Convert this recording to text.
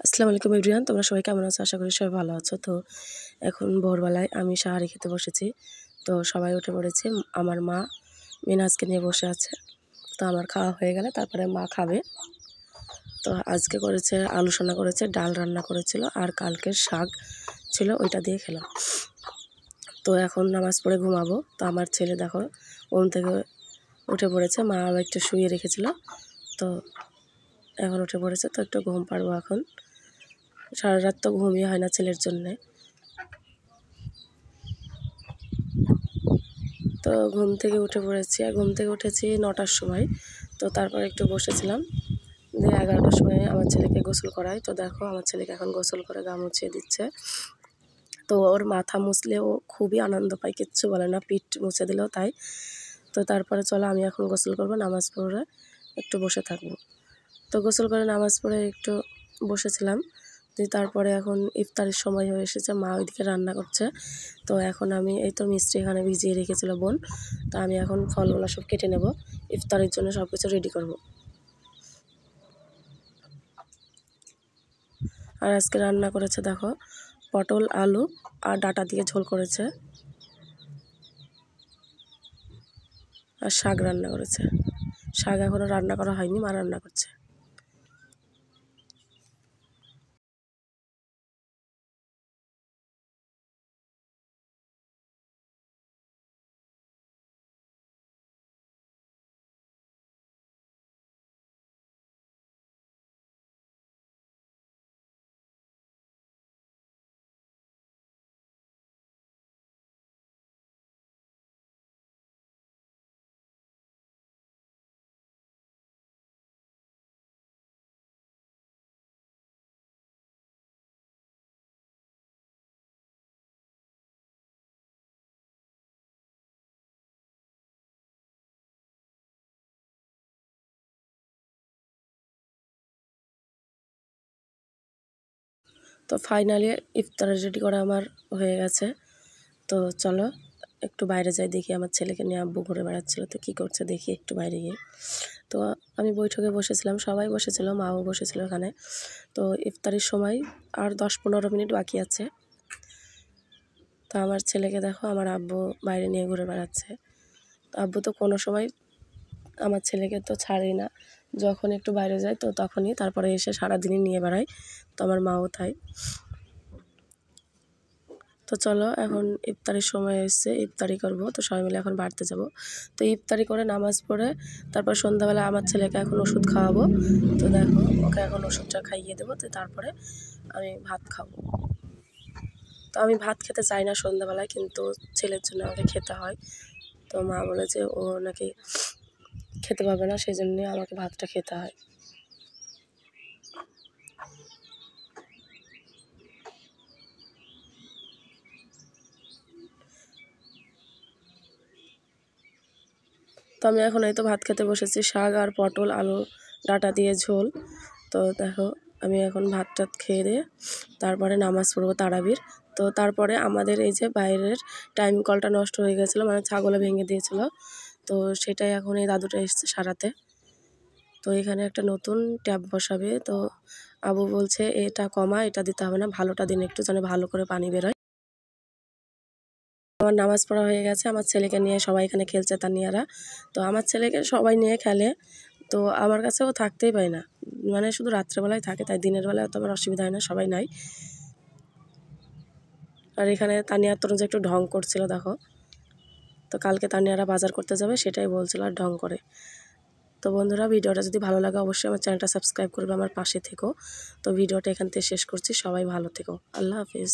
আসসালামু আলাইকুম এভরিওয়ান, তোমরা সবাই কেমন আছো? আশা করি সবাই ভালো আছো। তো এখন ভোরবেলায় আমি সাহারি খেতে বসেছি। তো সবাই উঠে পড়েছে। আমার মা মিনহাজকে নিয়ে বসে আছে। তো আমার খাওয়া হয়ে গেলে তারপরে মা খাবে। তো আজকে করেছে আলু সোনা করেছে, ডাল রান্না করেছিল, আর কালকের শাক ছিল, ওইটা দিয়ে খেলাম। তো এখন নামাজ পড়ে ঘুমাবো। তো আমার ছেলে দেখো ঘুম থেকে উঠে পড়েছে, মা আবার একটু শুয়ে রেখেছিল, তো এখন উঠে পড়েছে। তো একটু ঘুম পাড়বো এখন। সারা রাত তো ঘুমই হয় না ছেলের জন্যে। তো ঘুম থেকে উঠে পড়েছি, আর ঘুম থেকে উঠেছি 9টার সময়। তো তারপর একটু বসেছিলাম, দিয়ে 11টার সময় আমার ছেলেকে গোসল করাই। তো দেখো আমার ছেলেকে এখন গোসল করে গা মুছিয়ে দিচ্ছে। তো ওর মাথা মুছলে ও খুবই আনন্দ পায়, কিচ্ছু বলে না, পিঠ মুছে দিলেও তাই। তো তারপরে চলো আমি এখন গোসল করবো, নামাজ পড়ে একটু বসে থাকবো। তো গোসল করে নামাজ পড়ে একটু বসেছিলাম। তারপরে এখন ইফতারের সময় হয়ে এসেছে, মা ওইদিকে রান্না করছে। তো এখন আমি এই তো মিষ্টি এখানে ভিজিয়ে রেখেছিল বোন। তো আমি এখন ফলগুলো সব কেটে নেব, ইফতারের জন্য সব কিছু রেডি করব। আর আজকে রান্না করেছে দেখো পটল, আলু আর ডাঁটা দিয়ে ঝোল করেছে, আর শাক রান্না করেছে। শাক এখনও রান্না করা হয়নি, মা রান্না করছে। তো ফাইনালি ইফতার রেডি করা আমার হয়ে গেছে। তো চলো একটু বাইরে যাই, দেখি আমার ছেলেকে নিয়ে আব্বু ঘুরে বেড়াচ্ছিল, তো কী করছে দেখি একটু বাইরে গিয়ে। তো আমি বৈঠকে বসেছিলাম, সবাই বসেছিল, মাও বসেছিল ওখানে। তো ইফতারের সময় আর 10-15 মিনিট বাকি আছে। তো আমার ছেলেকে দেখো আমার আব্বু বাইরে নিয়ে ঘুরে বেড়াচ্ছে। তো আব্বু তো কোনো সময় আমার ছেলেকে তো ছাড়েই না, যখন একটু বাইরে যায় তো তখনই, তারপরে এসে সারাদিনই নিয়ে বেড়ায়। তো আমার মাও তাই। তো চলো এখন ইফতারির সময় এসছে, ইফতারি করব। তো সবাই মিলে এখন বাড়িতে যাব। তো ইফতারি করে নামাজ পড়ে তারপর সন্ধ্যাবেলা আমার ছেলেকে এখন ওষুধ খাওয়াবো। তো দেখো ওকে এখন ওষুধটা খাইয়ে দেবো, তো তারপরে আমি ভাত খাবো। তো আমি ভাত খেতে চাই না সন্ধ্যাবেলায়, কিন্তু ছেলের জন্য আমাকে খেতে হয়। তো মা বলে যে ও নাকি খেতে পাবে না, সেই জন্যে আমাকে ভাতটা খেতে হয়। তো আমি এখন এই তো ভাত খেতে বসেছি, শাক আর পটল আলু ডাঁটা দিয়ে ঝোল। তো দেখো আমি এখন ভাত টাত খেয়ে দিয়ে তারপরে নামাজ পড়বো তারাবির। তো তারপরে আমাদের এই যে বাইরের টাইম কলটা নষ্ট হয়ে গেছিলো, মানে ছাগলে ভেঙে দিয়েছিল। তো সেটাই এখন এই দাদুটা এসছে সারাতে। তো এখানে একটা নতুন ট্যাপ বসাবে। তো আবু বলছে এটা কমা, এটা দিতে হবে না, ভালোটা দিন একটু, যেন ভালো করে পানি বেরোয়। আমার নামাজ পড়া হয়ে গেছে, আমার ছেলেকে নিয়ে সবাই এখানে খেলছে, তানিয়ারা। তো আমার ছেলেকে সবাই নিয়ে খেলে। তো আমার কাছেও থাকতেই পায় না, মানে শুধু রাত্রেবেলায় থাকে, তাই দিনের বেলায় তো আমার অসুবিধা হয় না, সবাই নাই। আর এখানে তানিয়ার তরুণ যে একটু ঢং করছিল দেখো। তো কালকে তানিয়ারা বাজার করতে যাবে সেটাই বলছিল, আর ঢং করে। তো বন্ধুরা ভিডিওটা যদি ভালো লাগে অবশ্যই আমার চ্যানেলটা সাবস্ক্রাইব করবে, আমার পাশে থেকো। তো ভিডিওটা এখান থেকে শেষ করছি, সবাই ভালো থেকো, আল্লাহ হাফিজ।